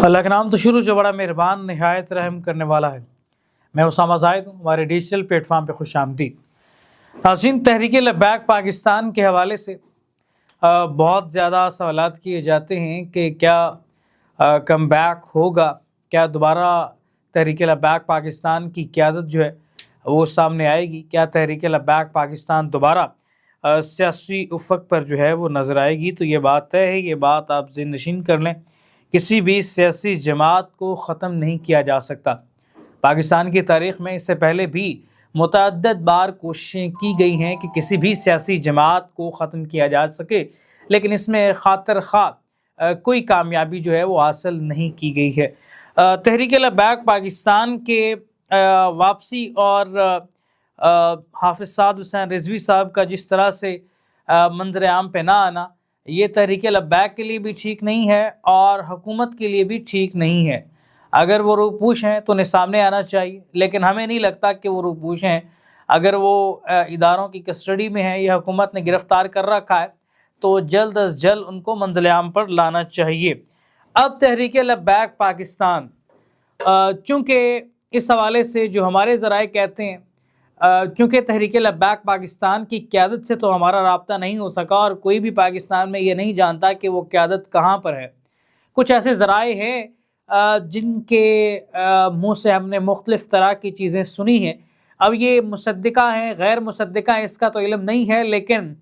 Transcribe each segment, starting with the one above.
اللہ کا نام تو شروع جو بڑا مہربان نہایت رحم کرنے والا ہے۔ میں اسامہ زاہد ہوں، ہمارے ڈیجیٹل پلیٹ فارم پہ خوش آمدید۔ ناظرین، تحریک لبیک پاکستان کے حوالے سے بہت زیادہ سوالات کیے جاتے ہیں کہ کیا کم بیک ہوگا، کیا دوبارہ تحریک لبیک پاکستان کی قیادت جو ہے وہ سامنے آئے گی، کیا تحریک لبیک پاکستان دوبارہ سیاسی افق پر جو ہے وہ نظر آئے گی۔ تو یہ بات طے ہے، یہ بات آپ ذہن نشین کر لیں، کسی بھی سیاسی جماعت کو ختم نہیں کیا جا سکتا۔ پاکستان کی تاریخ میں اس سے پہلے بھی متعدد بار کوششیں کی گئی ہیں کہ کسی بھی سیاسی جماعت کو ختم کیا جا سکے، لیکن اس میں خاطر خواہ کوئی کامیابی جو ہے وہ حاصل نہیں کی گئی ہے۔ تحریک لبیک پاکستان کے واپسی اور حافظ سعد حسین رضوی صاحب کا جس طرح سے منظر عام پہ نہ آنا، یہ تحریک لبیک کے لیے بھی ٹھیک نہیں ہے اور حکومت کے لیے بھی ٹھیک نہیں ہے۔ اگر وہ روپوش ہیں تو انہیں سامنے آنا چاہیے، لیکن ہمیں نہیں لگتا کہ وہ روپوش ہیں۔ اگر وہ اداروں کی کسٹڈی میں ہیں یا حکومت نے گرفتار کر رکھا ہے تو جلد از جلد ان کو منزل عام پر لانا چاہیے۔ اب تحریک لبیک پاکستان، چونکہ اس حوالے سے جو ہمارے ذرائع کہتے ہیں، چونکہ تحریک لبیک پاکستان کی قیادت سے تو ہمارا رابطہ نہیں ہو سکا اور کوئی بھی پاکستان میں یہ نہیں جانتا کہ وہ قیادت کہاں پر ہے۔ کچھ ایسے ذرائع ہیں جن کے منہ سے ہم نے مختلف طرح کی چیزیں سنی ہیں۔ اب یہ مصدقہ ہیں غیر مصدقہ ہیں اس کا تو علم نہیں ہے، لیکن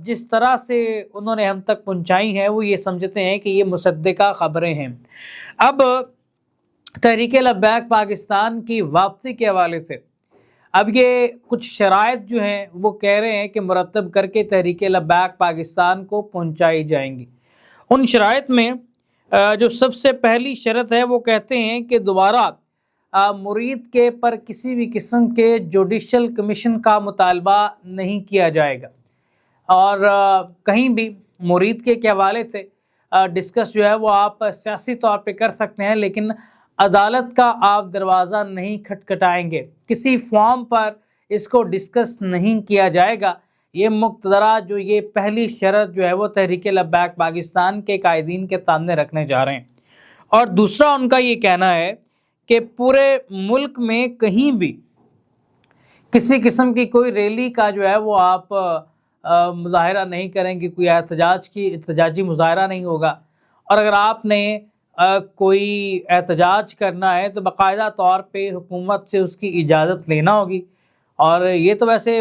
جس طرح سے انہوں نے ہم تک پہنچائی ہیں وہ یہ سمجھتے ہیں کہ یہ مصدقہ خبریں ہیں۔ اب تحریک لبیک پاکستان کی واپسی کے حوالے سے اب یہ کچھ شرائط جو ہیں وہ کہہ رہے ہیں کہ مرتب کر کے تحریک لبیک پاکستان کو پہنچائی جائیں گی۔ ان شرائط میں جو سب سے پہلی شرط ہے وہ کہتے ہیں کہ دوبارہ مرید کے پر کسی بھی قسم کے جوڈیشل کمیشن کا مطالبہ نہیں کیا جائے گا، اور کہیں بھی مرید کے حوالے سے ڈسکس جو ہے وہ آپ سیاسی طور پہ کر سکتے ہیں، لیکن عدالت کا آپ دروازہ نہیں کھٹکھٹائیں گے، کسی فارم پر اس کو ڈسکس نہیں کیا جائے گا۔ یہ مقتضا جو یہ پہلی شرط جو ہے وہ تحریک لبیک پاکستان کے قائدین کے سامنے رکھنے جا رہے ہیں۔ اور دوسرا ان کا یہ کہنا ہے کہ پورے ملک میں کہیں بھی کسی قسم کی کوئی ریلی کا جو ہے وہ آپ مظاہرہ نہیں کریں گے، کوئی احتجاجی مظاہرہ نہیں ہوگا، اور اگر آپ نے کوئی احتجاج کرنا ہے تو باقاعدہ طور پہ حکومت سے اس کی اجازت لینا ہوگی۔ اور یہ تو ویسے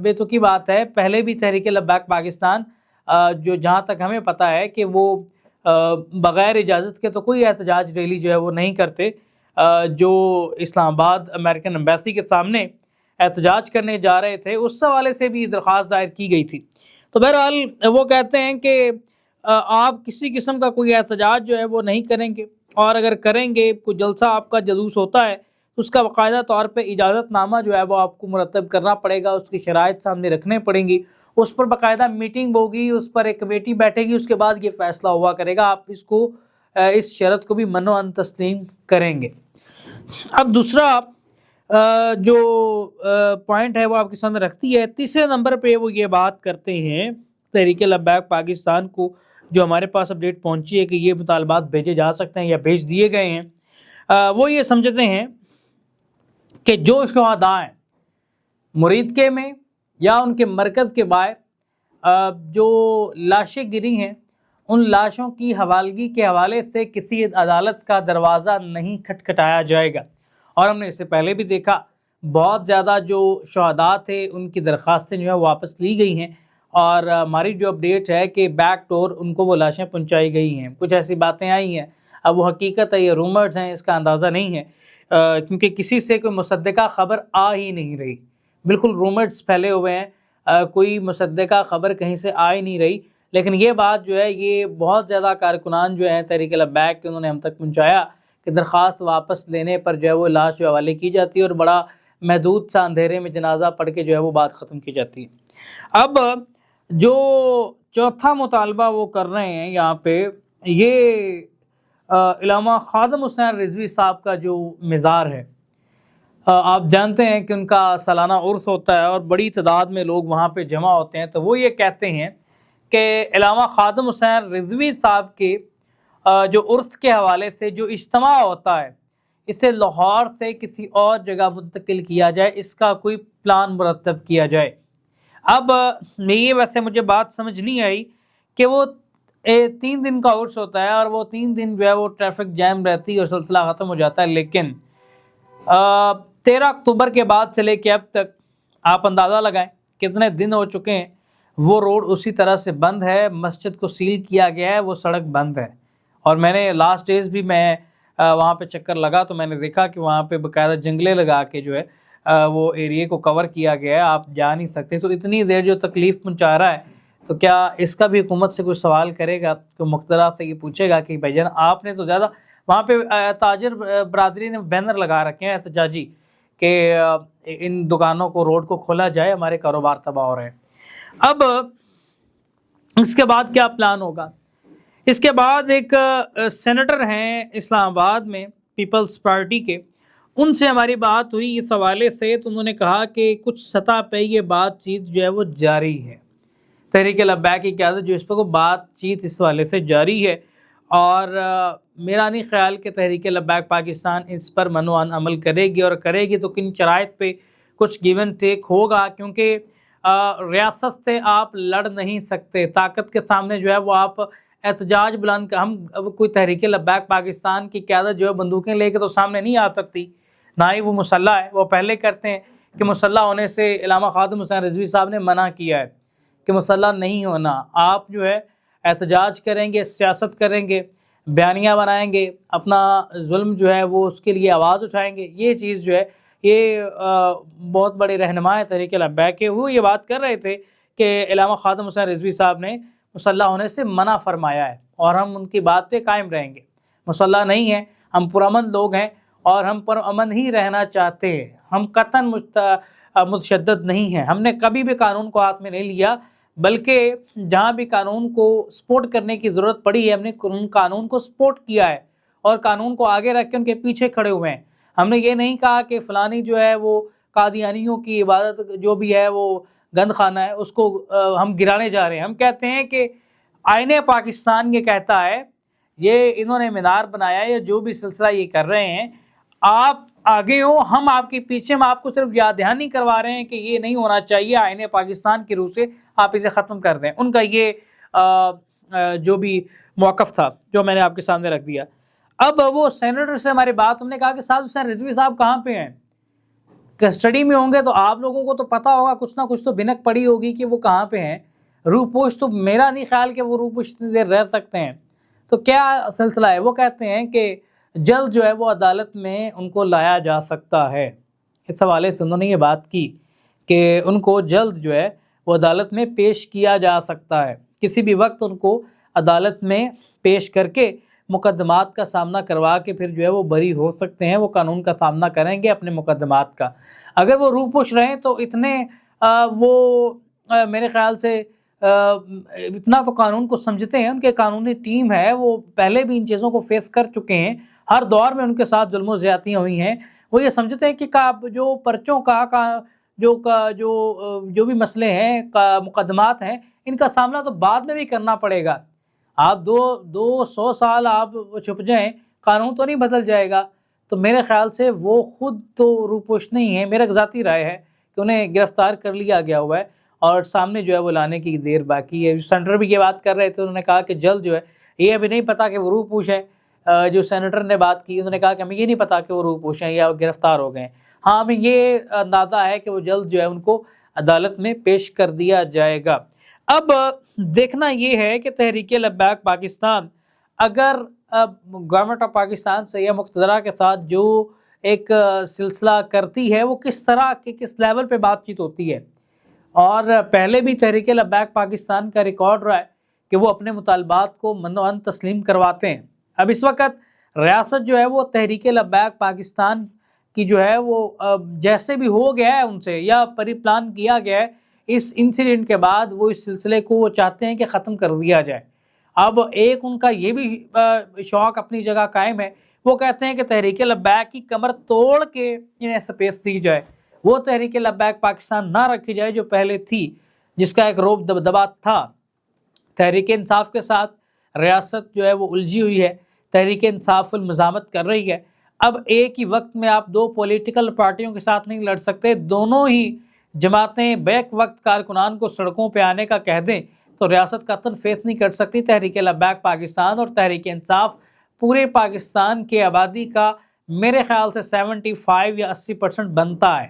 بے تکی بات ہے، پہلے بھی تحریک لبیک پاکستان جو جہاں تک ہمیں پتہ ہے کہ وہ بغیر اجازت کے تو کوئی احتجاج ریلی جو ہے وہ نہیں کرتے۔ جو اسلام آباد امریکن ایمبیسی کے سامنے احتجاج کرنے جا رہے تھے اس حوالے سے بھی درخواست دائر کی گئی تھی۔ تو بہرحال وہ کہتے ہیں کہ آپ کسی قسم کا کوئی احتجاج جو ہے وہ نہیں کریں گے، اور اگر کریں گے کوئی جلسہ آپ کا جلوس ہوتا ہے تو اس کا باقاعدہ طور پہ اجازت نامہ جو ہے وہ آپ کو مرتب کرنا پڑے گا، اس کی شرائط سامنے رکھنے پڑیں گی، اس پر باقاعدہ میٹنگ ہوگی، اس پر ایک کمیٹی بیٹھے گی، اس کے بعد یہ فیصلہ ہوا کرے گا، آپ اس شرط کو بھی من و ان تسلیم کریں گے۔ اب دوسرا جو پوائنٹ ہے وہ آپ کے سامنے رکھتی ہے، تیسرے نمبر پہ وہ یہ بات کرتے ہیں تحریک لبیک پاکستان کو، جو ہمارے پاس اپڈیٹ پہنچی ہے کہ یہ مطالبات بھیجے جا سکتے ہیں یا بھیج دیے گئے ہیں۔ وہ یہ سمجھتے ہیں کہ جو شہداء ہیں مرید کے میں یا ان کے مرکز کے باہر جو لاشیں گری ہیں، ان لاشوں کی حوالگی کے حوالے سے کسی عدالت کا دروازہ نہیں کھٹکھٹایا جائے گا۔ اور ہم نے اس سے پہلے بھی دیکھا بہت زیادہ جو شہداء تھے ان کی درخواستیں جو ہیں واپس لی گئی ہیں، اور ہماری جو اپڈیٹ ہے کہ بیک ڈور ان کو وہ لاشیں پہنچائی گئی ہیں۔ کچھ ایسی باتیں آئی ہیں، اب وہ حقیقت ہے یہ رومرز ہیں، اس کا اندازہ نہیں ہے، کیونکہ کسی سے کوئی مصدقہ خبر آ ہی نہیں رہی، بالکل رومرز پھیلے ہوئے ہیں، کوئی مصدقہ خبر کہیں سے آ ہی نہیں رہی۔ لیکن یہ بات جو ہے یہ بہت زیادہ کارکنان جو ہیں تحریک لبیک کے انہوں نے ہم تک پہنچایا کہ درخواست واپس لینے پر جو ہے وہ لاش جو حوالے کی جاتی ہے اور بڑا محدود سا اندھیرے میں جنازہ پڑھ کے جو ہے وہ بات ختم کی جاتی ہے۔ اب جو چوتھا مطالبہ وہ کر رہے ہیں یہاں پہ، یہ علامہ خادم حسین رضوی صاحب کا جو مزار ہے، آپ جانتے ہیں کہ ان کا سالانہ عرس ہوتا ہے اور بڑی تعداد میں لوگ وہاں پہ جمع ہوتے ہیں۔ تو وہ یہ کہتے ہیں کہ علامہ خادم حسین رضوی صاحب کے جو عرس کے حوالے سے جو اجتماع ہوتا ہے اسے لاہور سے کسی اور جگہ منتقل کیا جائے، اس کا کوئی پلان مرتب کیا جائے۔ اب یہ ویسے مجھے بات سمجھ نہیں آئی کہ وہ 3 دن کا عرس ہوتا ہے اور وہ 3 دن جو ہے وہ ٹریفک جیم رہتی ہے اور سلسلہ ختم ہو جاتا ہے، لیکن 13 اکتوبر کے بعد سے لے کے اب تک آپ اندازہ لگائیں کتنے دن ہو چکے ہیں، وہ روڈ اسی طرح سے بند ہے، مسجد کو سیل کیا گیا ہے، وہ سڑک بند ہے۔ اور میں نے لاسٹ ڈیز بھی میں وہاں پہ چکر لگا تو میں نے دیکھا کہ وہاں پہ باقاعدہ جنگلے لگا کے جو ہے وہ ایریے کو کور کیا گیا ہے، آپ جا نہیں سکتے۔ تو اتنی دیر جو تکلیف پہنچا رہا ہے تو کیا اس کا بھی حکومت سے کوئی سوال کرے گا، کوئی مقتدر سے یہ پوچھے گا کہ بھائی جان آپ نے تو زیادہ، وہاں پہ تاجر برادری نے بینر لگا رکھے ہیں احتجاجی کہ ان دکانوں کو، روڈ کو کھولا جائے، ہمارے کاروبار تباہ ہو رہے ہیں۔ اب اس کے بعد کیا پلان ہوگا؟ اس کے بعد ایک سینیٹر ہیں اسلام آباد میں پیپلز پارٹی کے، ان سے ہماری بات ہوئی اس حوالے سے، تو انہوں نے کہا کہ کچھ سطح پہ یہ بات چیت جو ہے وہ جاری ہے، تحریک لبیک کی قیادت جو اس پہ کو بات چیت اس حوالے سے جاری ہے، اور میرا نہیں خیال کہ تحریک لبیک پاکستان اس پر منوعن عمل کرے گی، اور کرے گی تو کن شرائط پہ کچھ گیو اینڈ ٹیک ہوگا، کیونکہ ریاست سے آپ لڑ نہیں سکتے، طاقت کے سامنے جو ہے وہ آپ احتجاج بلند ہم کوئی تحریک لبیک پاکستان کی قیادت جو ہے بندوقیں لے کے تو سامنے نہیں آ سکتی، نہ ہی وہ مسلح ہے۔ وہ پہلے کرتے ہیں کہ مسلح ہونے سے علامہ خادم حسین رضوی صاحب نے منع کیا ہے کہ مسلح نہیں ہونا، آپ جو ہے احتجاج کریں گے، سیاست کریں گے، بیانیہ بنائیں گے، اپنا ظلم جو ہے وہ اس کے لیے آواز اٹھائیں گے۔ یہ چیز جو ہے یہ بہت بڑے رہنما تحریک لبیک کے وہ یہ بات کر رہے تھے کہ علامہ خادم حسین رضوی صاحب نے مسلح ہونے سے منع فرمایا ہے، اور ہم ان کی بات پہ قائم رہیں گے، مسلح نہیں ہے، ہم پرامن لوگ ہیں اور ہم پرامن ہی رہنا چاہتے ہیں، ہم قطعاً متشدد نہیں ہیں، ہم نے کبھی بھی قانون کو ہاتھ میں نہیں لیا، بلکہ جہاں بھی قانون کو سپورٹ کرنے کی ضرورت پڑی ہے ہم نے قانون کو سپورٹ کیا ہے اور قانون کو آگے رکھ کے ان کے پیچھے کھڑے ہوئے ہیں۔ ہم نے یہ نہیں کہا کہ فلانی جو ہے وہ قادیانیوں کی عبادت جو بھی ہے وہ گند خانہ ہے، اس کو ہم گرانے جا رہے ہیں۔ ہم کہتے ہیں کہ آئین پاکستان یہ کہتا ہے، یہ انہوں نے مینار بنایا ہے، جو بھی سلسلہ یہ کر رہے ہیں، آپ آگے ہو، ہم آپ کے پیچھے، ہم آپ کو صرف یاد دہانی کروا رہے ہیں کہ یہ نہیں ہونا چاہیے، آئین پاکستان کی روح سے آپ اسے ختم کر دیں۔ ان کا یہ جو بھی موقف تھا جو میں نے آپ کے سامنے رکھ دیا۔ اب وہ سینیٹر سے ہماری بات، ہم نے کہا کہ صاحب حسین رضوی صاحب کہاں پہ ہیں؟ کسٹڈی میں ہوں گے تو آپ لوگوں کو تو پتہ ہوگا، کچھ نہ کچھ تو بھنک پڑی ہوگی کہ وہ کہاں پہ ہیں۔ روح پوش تو میرا نہیں خیال کہ وہ روح پوش اتنی دیر رہ سکتے ہیں۔ تو کیا سلسلہ ہے؟ وہ کہتے ہیں کہ جلد جو ہے وہ عدالت میں ان کو لایا جا سکتا ہے۔ اس حوالے سے انہوں نے یہ بات کی کہ ان کو جلد جو ہے وہ عدالت میں پیش کیا جا سکتا ہے، کسی بھی وقت ان کو عدالت میں پیش کر کے مقدمات کا سامنا کروا کے پھر جو ہے وہ بری ہو سکتے ہیں، وہ قانون کا سامنا کریں گے اپنے مقدمات کا۔ اگر وہ روح پوش رہیں تو اتنے وہ میرے خیال سے اتنا تو قانون کو سمجھتے ہیں، ان کے قانونی ٹیم ہے، وہ پہلے بھی ان چیزوں کو فیس کر چکے ہیں، ہر دور میں ان کے ساتھ ظلم و زیادتیاں ہوئی ہیں۔ وہ یہ سمجھتے ہیں کہ جو پرچوں کا جو بھی مسئلے ہیں، مقدمات ہیں، ان کا سامنا تو بعد میں بھی کرنا پڑے گا۔ آپ 200 سال آپ چھپ جائیں، قانون تو نہیں بدل جائے گا۔ تو میرے خیال سے وہ خود تو روپوش نہیں ہے، میرا ذاتی رائے ہے کہ انہیں گرفتار کر لیا گیا ہوا ہے اور سامنے جو ہے وہ لانے کی دیر باقی ہے۔ سینیٹر بھی یہ بات کر رہے تھے، انہوں نے کہا کہ جلد جو ہے، یہ ابھی نہیں پتا کہ وہ روپوش ہے۔ جو سینیٹر نے بات کی، انہوں نے کہا کہ ہمیں یہ نہیں پتا کہ وہ روپوش ہیں یا گرفتار ہو گئے ہیں، ہاں ہمیں یہ اندازہ ہے کہ وہ جلد جو ہے ان کو عدالت میں پیش کر دیا جائے گا۔ اب دیکھنا یہ ہے کہ تحریک لبیک پاکستان اگر گورنمنٹ آف پاکستان سے یا مقتدرہ کے ساتھ جو ایک سلسلہ کرتی ہے، وہ کس طرح کے کس لیول پہ بات چیت ہوتی ہے، اور پہلے بھی تحریک لبیک پاکستان کا ریکارڈ رہا ہے کہ وہ اپنے مطالبات کو منوعن تسلیم کرواتے ہیں۔ اب اس وقت ریاست جو ہے وہ تحریک لبیک پاکستان کی جو ہے وہ جیسے بھی ہو گیا ہے ان سے یا پری پلان کیا گیا ہے، اس انسیڈنٹ کے بعد وہ اس سلسلے کو وہ چاہتے ہیں کہ ختم کر دیا جائے۔ اب ایک ان کا یہ بھی شوق اپنی جگہ قائم ہے، وہ کہتے ہیں کہ تحریک لبیک کی کمر توڑ کے انہیں سپیس دی جائے، وہ تحریک لبیک پاکستان نہ رکھی جائے جو پہلے تھی، جس کا ایک روب دبدبا تھا۔ تحریک انصاف کے ساتھ ریاست جو ہے وہ الجھی ہوئی ہے، تحریک انصاف المزامت کر رہی ہے۔ اب ایک ہی وقت میں آپ دو پولیٹیکل پارٹیوں کے ساتھ نہیں لڑ سکتے، دونوں ہی جماعتیں بیک وقت کارکنان کو سڑکوں پہ آنے کا کہہ دیں تو ریاست قطعاً فیس نہیں کر سکتی۔ تحریک لبیک پاکستان اور تحریک انصاف پورے پاکستان کے آبادی کا میرے خیال سے 75 یا 80% بنتا ہے،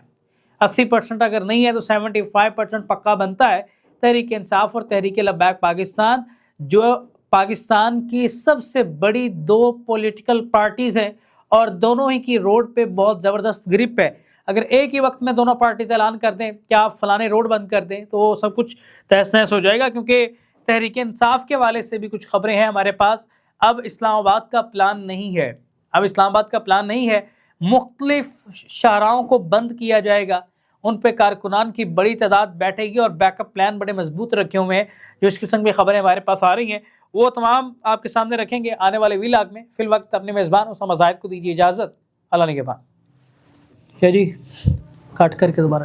80% اگر نہیں ہے تو 75% پکا بنتا ہے۔ تحریک انصاف اور تحریک لبیک پاکستان جو پاکستان کی سب سے بڑی دو پولیٹیکل پارٹیز ہیں اور دونوں ہی کی روڈ پہ بہت زبردست گرپ ہے۔ اگر ایک ہی وقت میں دونوں پارٹیز اعلان کر دیں کہ آپ فلانے روڈ بند کر دیں تو وہ سب کچھ تہس نہس ہو جائے گا، کیونکہ تحریک انصاف کے حوالے سے بھی کچھ خبریں ہیں ہمارے پاس۔ اب اسلام آباد کا پلان نہیں ہے، مختلف شاہراہوں کو بند کیا جائے گا، ان پہ کارکنان کی بڑی تعداد بیٹھے گی اور بیک اپ پلان بڑے مضبوط رکھے ہوئے ہیں۔ جو اس قسم کی خبریں ہمارے پاس آ رہی ہیں وہ تمام آپ کے سامنے رکھیں گے آنے والے ویلاگ میں۔ فی الوقت اپنے میزبان اسامہ زاہد کو دیجیے اجازت، اللہ نگہبان۔ کیا جی کاٹ کر کے دوبارہ